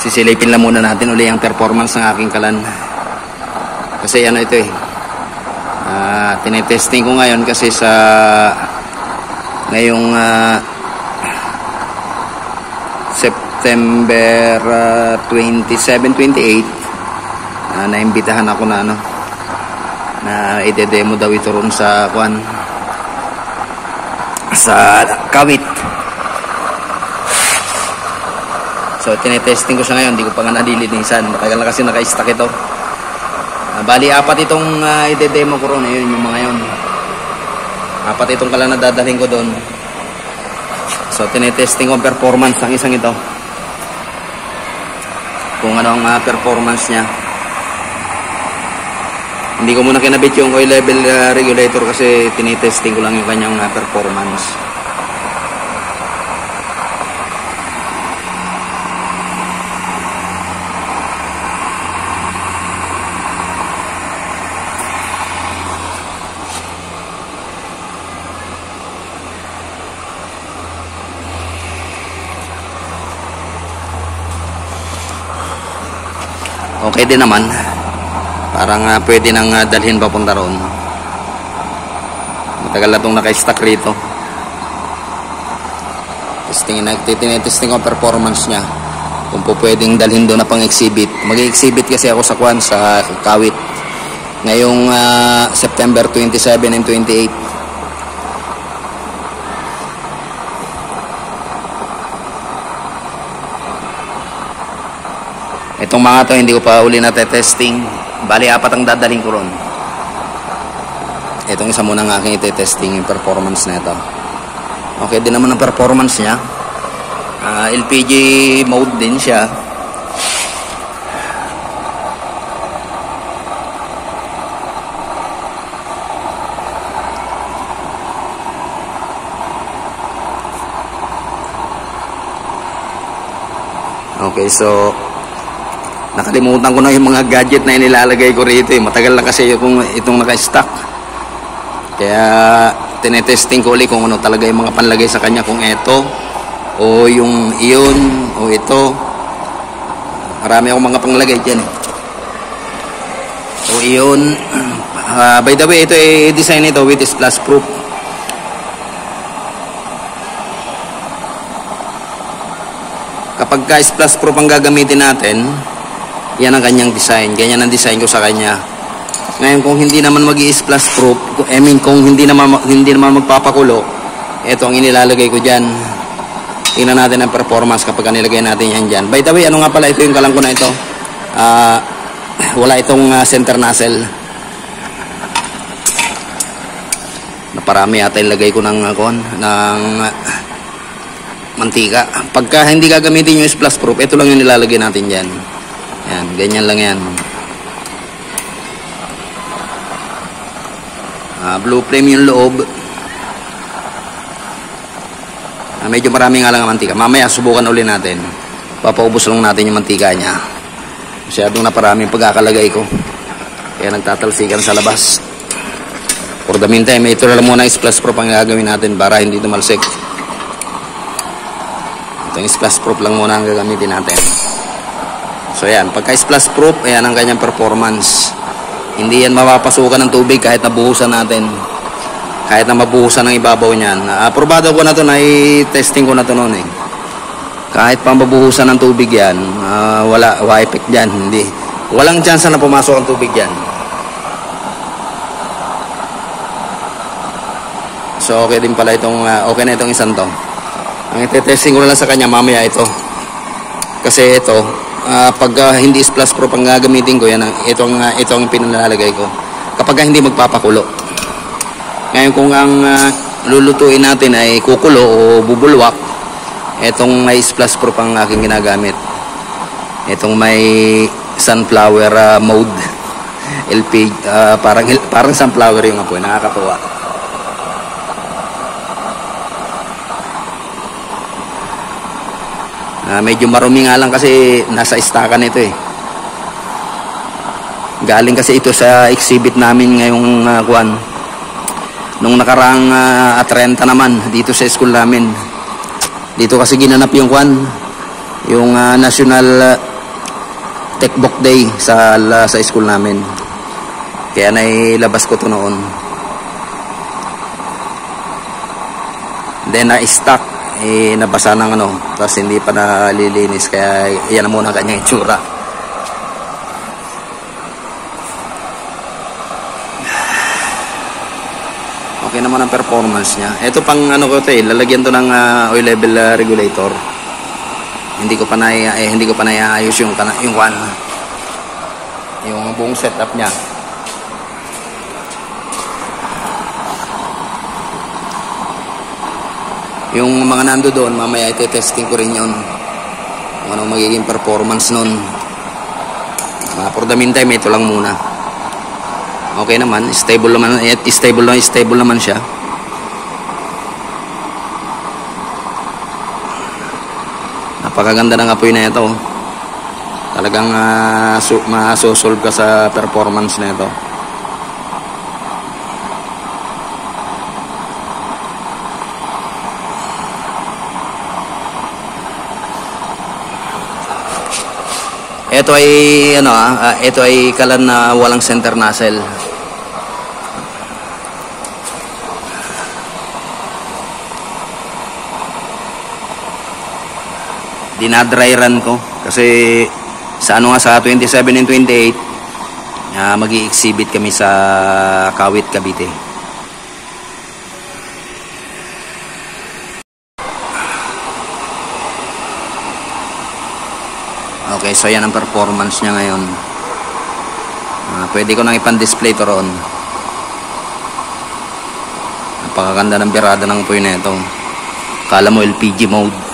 sisilipin lang muna natin uli ang performance ng aking kalan. Kasi ano ito eh, tinetesting ko ngayon kasi sa ngayong September 27-28 naimbitahan ako na na ide-demo daw ito ron sa sa Kawit. So tinetesting ko siya ngayon, hindi ko pa nga nalilinisan, matagal na kasi naka-stack ito. Bali 4 itong ide-demo ko ron, yun yung mga yun. 4 itong kalan na dadalhin ko doon. So tinetesting ko ang performance ng isang ito, kung ano ang performance niya. Hindi ko muna kinabit yung oil level regulator kasi tinetesting ko lang yung kanyang performance. Okay din naman. Parang pwede nang dalhin papunta roon. Matagal na itong naka-stack rito. Tinetesting ang performance niya, kung po pwedeng dalhin doon na pang exhibit. Mag-exhibit kasi ako sa Kawit ngayong September 27 and 28. Itong mga to hindi ko pa uli na testing. Bali 4 ang dadalhin ko ron. Itong isa muna ng aking ite-testing yung performance na ito. Okay din naman ang performance niya. LPG mode din siya. Okay, so nakalimutan ko na yung mga gadget na inilalagay ko rito eh. Matagal na kasi itong naka-stack. Kaya tinetesting ko ulit kung ano talaga yung mga panlagay sa kanya, kung ito o yung iyon o ito. Marami akong mga panglagay dyan eh. O iyon. By the way, ito ay design ito with splash proof. Kapag ka-splash proof ang gagamitin natin, yan ang kanyang design. Ganyan ang design ko sa kanya. Ngayon kung hindi naman mag-i-splash proof, kung hindi naman magpapakulo, ito ang inilalagay ko dyan. Tingnan natin ang performance kapag nilagay natin yan dyan. By the way, ano nga pala ito yung kalang ko na ito? Wala itong center nozzle. Naparami yata ilagay ko ng mantika. Pagka hindi gagamitin yung splash proof, ito lang yung nilalagay natin dyan. Yan, ganyan lang yan. Blue flame yung loob. Medyo marami nga lang ang mantika. Mamaya subukan ulit natin. Papaubos lang natin yung mantika niya. Masyadong naparami yung pagkakalagay ko. Kaya nagtatalsikan sa labas. For the meantime, ito na lang muna yung splash proof ang gagawin natin para hindi tumalsik. Ito yung splash proof lang muna ang gagamitin natin. So yan, pagka splash proof, ayan ang kanyang performance. Hindi yan mapapasukan ng tubig kahit nabuhusan natin. Kahit na mabuhusan ng ibabaw niyan. Aprobado ko na ito, na-testing ko na ito noon eh. Kahit pa mabuhusan ng tubig yan, wala effect dyan. Hindi. Walang chance na pumasok ang tubig dyan. So okay din pala itong, okay na itong isang to. Ang ite-testing ko na lang sa kanya mamaya ito. Kasi ito, pag hindi splash proof ang gagamitin ko, yan, ito ang pinalalagay ko kapag hindi magpapakulo. Ngayon kung ang lulutuin natin ay kukulo o bubulwak, itong may splash proof ang aking ginagamit. Itong may sunflower mode LPG, parang sunflower yung apoy, nakakatuwa. Medyo marumi nga lang kasi nasa istakan ito eh. Galing kasi ito sa exhibit namin ngayong nung nakaraang 30 naman dito sa school namin. Dito kasi ginanap yung yung National textbook day sa school namin. Kaya nailabas ko to noon. Then na-stuck, nabasa ng tapos hindi pa nalilinis, kaya yan na muna kanyang itsura. Okay naman ang performance niya. Ito pang lalagyan to ng oil level regulator. Hindi ko pa naiayos yung buong setup niya. Yung mga nando doon, mamaya ite-testing ko rin yun. Kung anong magiging performance nun. For the meantime, ito lang muna. Okay naman, stable naman siya. Napakaganda ng apoy na ito. Talagang masosolve ka sa performance na ito. Ito ay kalan na walang center nozzle. Dinadry run ko kasi sa 27 and 28 magi-exhibit kami sa Kawit, Cavite. Okay, so yan ang performance niya ngayon. Pwede ko nang ipan-display to roon. Napakaganda ng birada ng apoy na ito. Kala mo LPG mode.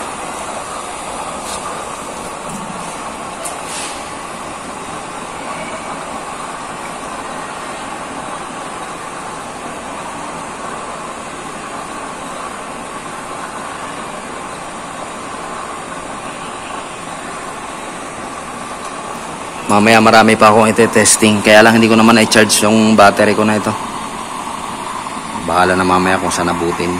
Mamaya marami pa akong ite-testing, kaya lang hindi ko naman i-charge yung battery ko na ito. Bahala na mamaya kung saan nabutin.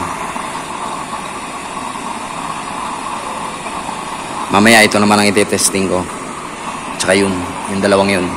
Mamaya ito naman ang ite-testing ko. Tsaka yung dalawang yun.